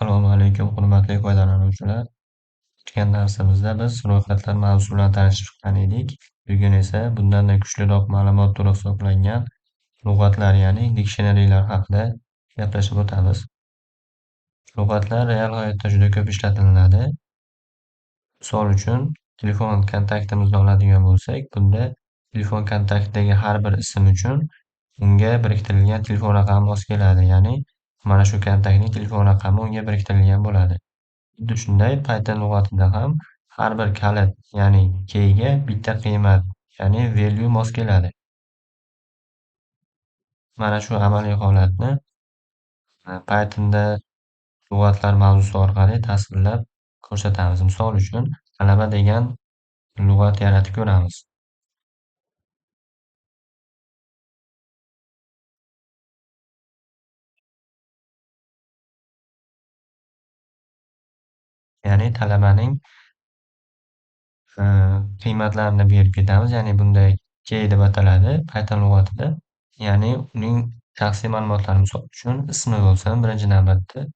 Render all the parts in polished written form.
Assalomu alaykum, hurmatli foydalanuvchilar. O'tgan darsimizda biz ro'yxatlar mavzusi bilan tanishib chiqqan edik. Bugun esa bundan-da kuchliroq ma'lumot to'liq hisoblangan lug'atlar, ya'ni diksionarilar haqida gaplashib o'tamiz. Lug'atlar real hayotda juda ko'p ishlatiladi. Misol uchun, telefon kontaktimizni oladigan bo'lsak, bunda telefon kontaktidagi har bir ism uchun unga biriktirilgan telefon raqami mos keladi. Ya'ni, mana shu kontaktning telefon raqami unga biriktirilgan bo'ladi. Xuddi shunday Python lug'atida ham har bir kalit, ya'ni keyga bitta qiymat, ya'ni value mos keladi. Mana shu amaliy holatni Pythonda lug'atlar mavzusi orqali tasvirlab ko'rsatamiz. Misol uchun, talaba degan lug'at yaratib ko'ramiz. Ya'ni talabaning qiymatlarini berib ketamiz. Ya'ni bunda key deb ataladi Python lug'atida. Ya'ni uning shaxsiy ma'lumotlari, misol uchun ismi bo'lsin birinchi navbatda.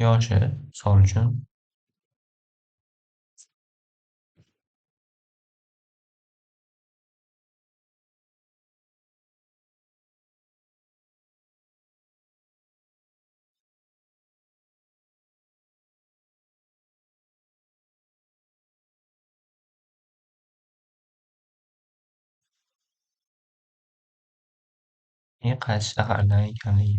Yoshi, misol uchun. Qaysi shahardan ekanligi.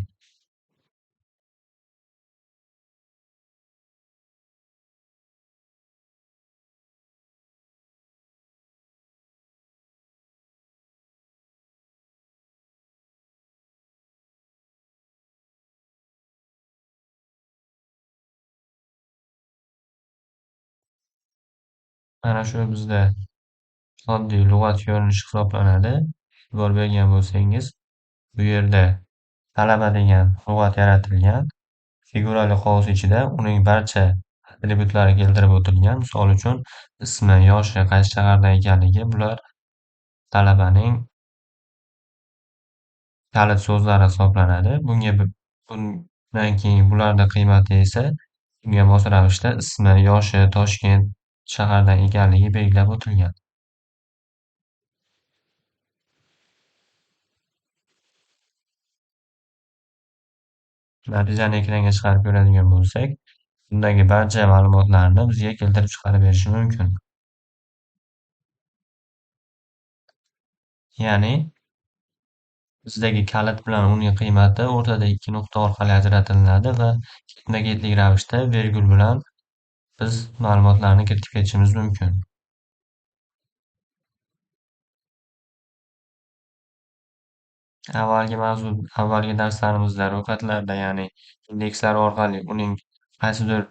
Mana shu bizda oddiy lug'at ko'rinishi hisoblanadi. E'tibor bergan bo'lsangiz, bu yerda talaba degan lug'at yaratilgan. Figurali qovus ichida uning barcha atributlari keltirib o'tilgan. Misol uchun, ismi, yoshi, qaysi shahardan ekanligi bular talabaning kalit so'zlari hisoblanadi. Bundan keyin bularning qiymati esa unga mos ravishda ismi, yoshi, Toshkent shahardan ekanligi belgilab o'tilgan. Natijani ekranga chiqarib ko'radigan bo'lsak, undagi barcha ma'lumotlarni bizga keltirib chiqarib berishi mumkin. Ya'ni bizdagi kalit bilan uning qiymati o'rtada ikki nuqta orqali ajratilinadi va ketma-ketlik ravishda vergul bilan biz ma'lumotlarni kiritib ketishimiz mumkin. Avvalgi darslarimizda ro'yxatlarda, ya'ni indekslar orqali uning qaysidir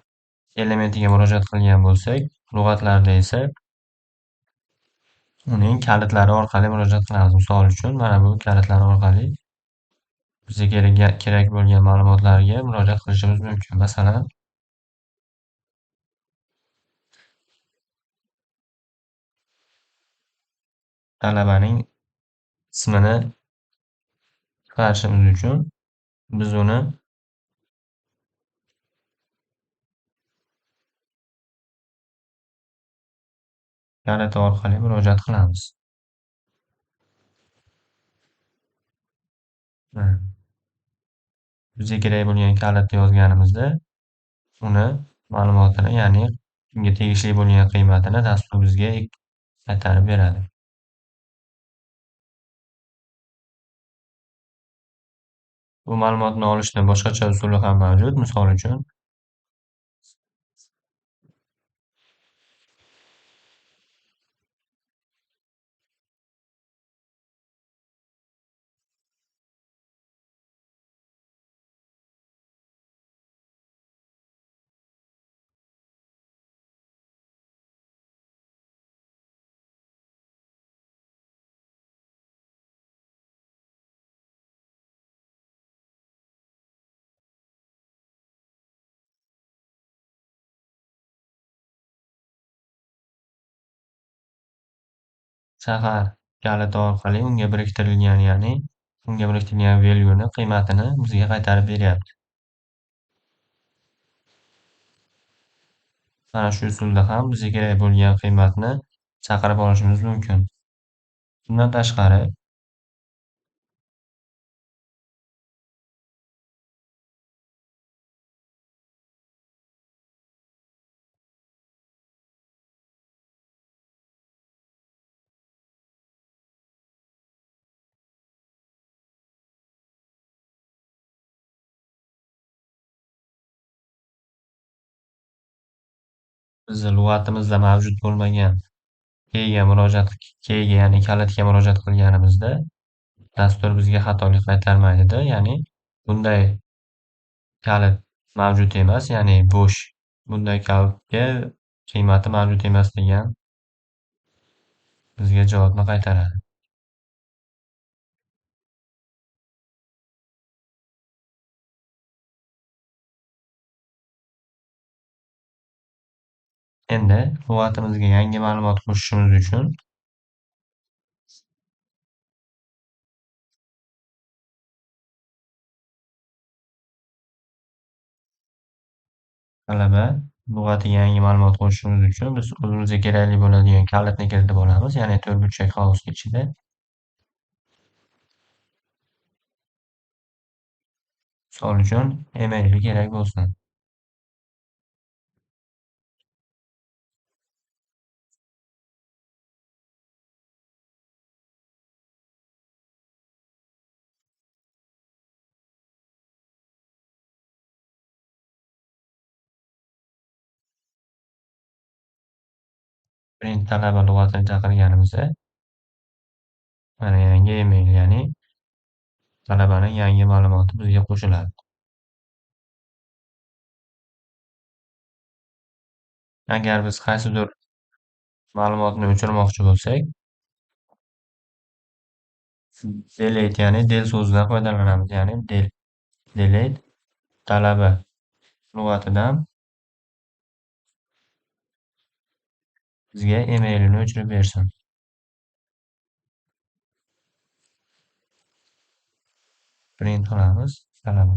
elementiga murojaat qilgan bo'lsak, lug'atlarda esa uning kalitlari orqali murojaat qilamiz. Misol uchun, mana bu kalitlar orqali bizga kerak bo'lgan ma'lumotlarga murojaat qilishimiz mumkin. Masalan, talabaning ismini chiqarishimiz uchun biz uni kaliti orqali murojaat qilamiz. Bizga kerak bo'lgan kalitni yozganimizda uni ma'lumotini, ya'ni unga tegishli bo'lgan qiymatini dastur bizga qaytarib beradi. Bu ma'lumotni olishni boshqacha usuli ham mavjud. Misol uchun, shahar kaliti orqali unga biriktirilgan, ya'ni unga biriktirilgan value'ni qiymatini bizga qaytarib beryapti. Mana shu usulda ham bizga kerak bo'lgan qiymatni chaqirib olishimiz mumkin. Bundan tashqari, bizni lug'atimizda mavjud bo'lmagan keyga ya'ni kalitga murojaat qilganimizda dastur bizga xatolik qaytarmaydida, ya'ni bunday kalit mavjud emas, ya'ni bo'sh, bunday kalitga qiymati mavjud emas degan bizga javobni qaytaradi. Endi lug'atimizga yangi ma'lumot qo'shishimiz uchun talaba lug'atiga yangi ma'lumot qo'shishimiz uchun biz o'zimizga kerakli bo'ladigan kalitni kiritib olamiz, ya'ni to'rtburchak qovusni ichida. Misol uchun emaili kerak bo'lsin. Print talaba lug'atini chaqirganimizda mana yangi email, ya'ni talabaning yangi ma'lumoti bizga qo'shiladi. Agar biz qaysidir ma'lumotni o'chirmoqchi bo'lsak, delete ya'ni del so'zidan foydalanamiz, ya'ni delete talaba lug'atidan bizga emailini o'chirib bersin. Print qilamiz talaba.